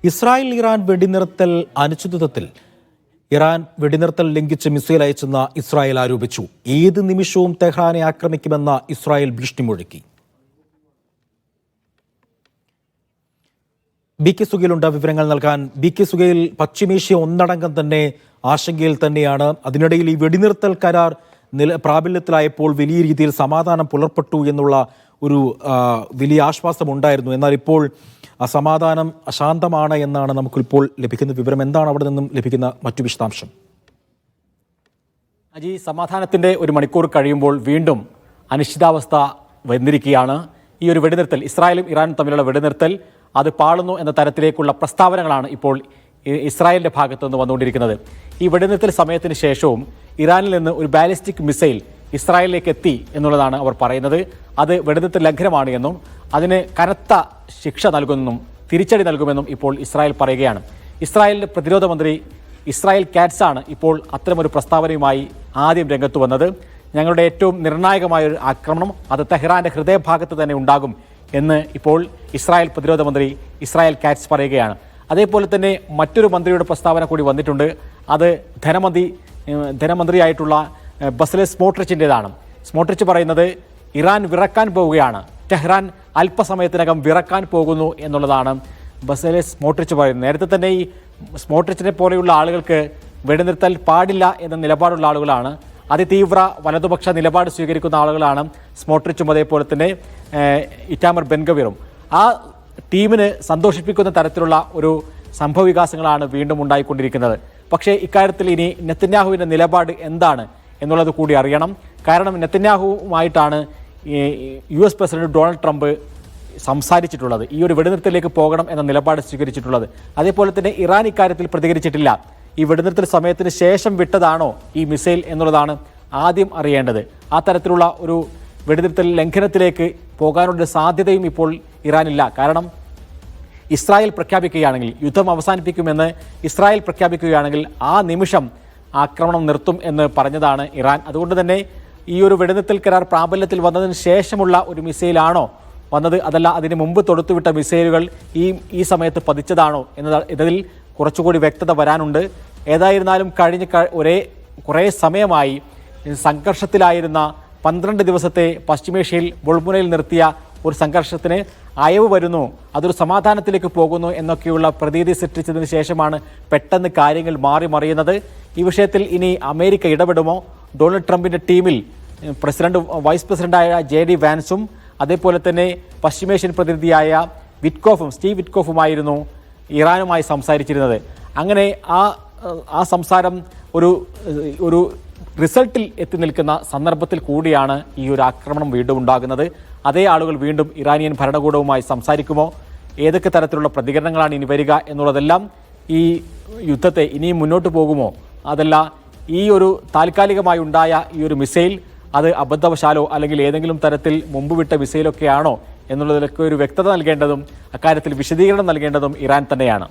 Israel Iran വെടിനിർത്തൽ അനിശ്ചിതത്വത്തിൽ Iran വെടിനിർത്തൽ ലംഘിച്ച് മിസൈൽ അയച്ചെന്ന ഇസ്രായേൽ ആരോപിച്ചു. ഏത് നിമിഷവും തെഹ്റാനെ ആക്രമിക്കുമെന്ന ഇസ്രായേൽ ഭീഷണി മുഴക്കി. ബി കെ സുഗൈലുണ്ട് വിവരങ്ങൾ നൽകാൻ. ബി കെ സുഗൈൽ, പശ്ചിമേഷ്യ ഒന്നടങ്കം തന്നെ ആശങ്കയിൽ തന്നെയാണ്. അതിനിടയിൽ ഈ വെടിനിർത്തൽ കരാർ പ്രാബല്യത്തിലായപ്പോൾ വലിയ രീതിയിൽ സമാധാനം പുലർപ്പെട്ടു എന്നുള്ള ഒരു വലിയ ആശ്വാസം ഉണ്ടായിരുന്നു. എന്നാൽ ഇപ്പോൾ സമാധാനം അശാന്തമാണ് എന്നാണ് നമുക്കിപ്പോൾ ലഭിക്കുന്ന വിവരം. എന്താണ് അവിടെ നിന്നും ലഭിക്കുന്ന മറ്റു വിശദാംശം? അജി, സമാധാനത്തിൻ്റെ ഒരു മണിക്കൂർ കഴിയുമ്പോൾ വീണ്ടും അനിശ്ചിതാവസ്ഥ വന്നിരിക്കുകയാണ്. ഈ ഒരു വെടിനിർത്തൽ, ഇസ്രായേലും ഇറാനും തമ്മിലുള്ള വെടിനിർത്തൽ അത് പാളുന്നു എന്ന തരത്തിലേക്കുള്ള പ്രസ്താവനകളാണ് ഇപ്പോൾ ഇസ്രായേലിൻ്റെ ഭാഗത്തു നിന്ന് വന്നുകൊണ്ടിരിക്കുന്നത്. ഈ വെടിനിർത്തൽ സമയത്തിന് ശേഷവും ഇറാനിൽ നിന്ന് ഒരു ബാലിസ്റ്റിക് മിസൈൽ ഇസ്രായേലിലേക്ക് എത്തി എന്നുള്ളതാണ് അവർ പറയുന്നത്. അത് വെടിനിർത്തൽ ലംഘനമാണ് എന്നും അതിന് കനത്ത ശിക്ഷ നൽകുമെന്നും തിരിച്ചടി നൽകുമെന്നും ഇപ്പോൾ ഇസ്രായേൽ പറയുകയാണ്. ഇസ്രായേലിൻ്റെ പ്രതിരോധ മന്ത്രി ഇസ്രായേൽ കാറ്റ്സാണ് ഇപ്പോൾ അത്തരമൊരു പ്രസ്താവനയുമായി ആദ്യം രംഗത്ത് വന്നത്. ഞങ്ങളുടെ ഏറ്റവും നിർണായകമായൊരു ആക്രമണം അത് തെഹ്റാന്റെ ഹൃദയഭാഗത്ത് തന്നെ ഉണ്ടാകും എന്ന് ഇപ്പോൾ ഇസ്രായേൽ പ്രതിരോധ മന്ത്രി ഇസ്രായേൽ കാറ്റ്സ് പറയുകയാണ്. അതേപോലെ തന്നെ മറ്റൊരു മന്ത്രിയുടെ പ്രസ്താവന കൂടി വന്നിട്ടുണ്ട്. അത് ധനമന്ത്രിയായിട്ടുള്ള ബസലേൽ സ്മോട്രിച്ചിൻ്റെതാണ്. സ്മോട്രിച്ച് പറയുന്നത് ഇറാൻ വിറക്കാൻ പോവുകയാണ്, ടെഹ്റാൻ അല്പസമയത്തിനകം വിറക്കാൻ പോകുന്നു എന്നുള്ളതാണ് ബസലേൽ സ്മോട്രിച്ച് പറയുന്നത്. നേരത്തെ തന്നെ ഈ സ്മോട്രിച്ചിനെ പോലെയുള്ള ആളുകൾക്ക് വെടിനിർത്തൽ പാടില്ല എന്ന നിലപാടുള്ള ആളുകളാണ്. അതിതീവ്ര വലതുപക്ഷ നിലപാട് സ്വീകരിക്കുന്ന ആളുകളാണ് സ്മോട്രിച്ചും അതേപോലെ തന്നെ ഇറ്റാമർ ബെൻഗവിറും. ആ ടീമിന് സന്തോഷിപ്പിക്കുന്ന തരത്തിലുള്ള ഒരു സംഭവവികാസങ്ങളാണ് വീണ്ടും ഉണ്ടായിക്കൊണ്ടിരിക്കുന്നത്. പക്ഷേ ഇക്കാര്യത്തിൽ ഇനി നെതന്യാഹുവിൻ്റെ നിലപാട് എന്താണ് എന്നുള്ളത് കൂടി അറിയണം. കാരണം നെതന്യാഹുവുമായിട്ടാണ് US പ്രസിഡന്റ് ഡൊണാൾഡ് ട്രംപ് സംസാരിച്ചിട്ടുള്ളത്, ഈ ഒരു വെടിനിർത്തലിലേക്ക് പോകണം എന്ന നിലപാട് സ്വീകരിച്ചിട്ടുള്ളത്. അതേപോലെ തന്നെ ഇറാൻ ഇക്കാര്യത്തിൽ പ്രതികരിച്ചിട്ടില്ല. ഈ വെടിനിർത്തൽ സമയത്തിന് ശേഷം വിട്ടതാണോ ഈ മിസൈൽ എന്നുള്ളതാണ് ആദ്യം അറിയേണ്ടത്. ആ തരത്തിലുള്ള ഒരു വെടിനിർത്തൽ ലംഘനത്തിലേക്ക് പോകാനുള്ള സാധ്യതയും ഇപ്പോൾ ഇറാനില്ല. കാരണം ഇസ്രായേൽ പ്രഖ്യാപിക്കുകയാണെങ്കിൽ, യുദ്ധം അവസാനിപ്പിക്കുമെന്ന് ഇസ്രായേൽ പ്രഖ്യാപിക്കുകയാണെങ്കിൽ ആ നിമിഷം ആക്രമണം നിർത്തും എന്ന് പറഞ്ഞതാണ് ഇറാൻ. അതുകൊണ്ട് തന്നെ ഈ ഒരു വെടിനിർത്തൽ കരാർ പ്രാബല്യത്തിൽ വന്നതിന് ശേഷമുള്ള ഒരു മിസൈലാണോ വന്നത്, അതല്ല അതിന് മുമ്പ് തൊടുത്തുവിട്ട മിസൈലുകൾ ഈ സമയത്ത് പതിച്ചതാണോ എന്നതിൽ കുറച്ചുകൂടി വ്യക്തത വരാനുണ്ട്. ഏതായിരുന്നാലും കുറേ സമയമായി സംഘർഷത്തിലായിരുന്ന 12 ദിവസത്തെ പശ്ചിമേഷ്യയിൽ ബുൾമുനയിൽ നിർത്തിയ ഒരു സംഘർഷത്തിന് അയവ് വരുന്നു, അതൊരു സമാധാനത്തിലേക്ക് പോകുന്നു എന്നൊക്കെയുള്ള പ്രതീതി സൃഷ്ടിച്ചതിന് ശേഷമാണ് പെട്ടെന്ന് കാര്യങ്ങൾ മറിയുന്നത്. ഈ വിഷയത്തിൽ ഇനി അമേരിക്ക ഇടപെടുമോ? ഡൊണാൾഡ് ട്രംപിൻ്റെ ടീമിൽ വൈസ് പ്രസിഡന്റായ JD വാൻസും അതേപോലെ തന്നെ പശ്ചിമേഷ്യൻ പ്രതിനിധിയായ സ്റ്റീവ് വിറ്റ്കോഫുമായിരുന്നു ഇറാനുമായി സംസാരിച്ചിരുന്നത്. അങ്ങനെ ആ സംസാരം ഒരു റിസൾട്ടിൽ എത്തി നിൽക്കുന്ന സന്ദർഭത്തിൽ കൂടിയാണ് ഈ ഒരു ആക്രമണം വീണ്ടും ഉണ്ടാകുന്നത്. അതേ ആളുകൾ വീണ്ടും ഇറാനിയൻ ഭരണകൂടവുമായി സംസാരിക്കുമോ? ഏതൊക്കെ തരത്തിലുള്ള പ്രതികരണങ്ങളാണ് ഇനി വരിക എന്നുള്ളതെല്ലാം ഈ യുദ്ധത്തെ ഇനിയും മുന്നോട്ട് പോകുമോ? അതല്ല ഈ ഒരു താൽക്കാലികമായി ഉണ്ടായ ഈ ഒരു മിസൈൽ അത് അബദ്ധവശാലോ അല്ലെങ്കിൽ ഏതെങ്കിലും തരത്തിൽ മുമ്പ് വിട്ട മിസൈലൊക്കെയാണോ എന്നുള്ളതിലൊക്കെ ഒരു വ്യക്തത നൽകേണ്ടതും അക്കാര്യത്തിൽ വിശദീകരണം നൽകേണ്ടതും ഇറാൻ തന്നെയാണ്.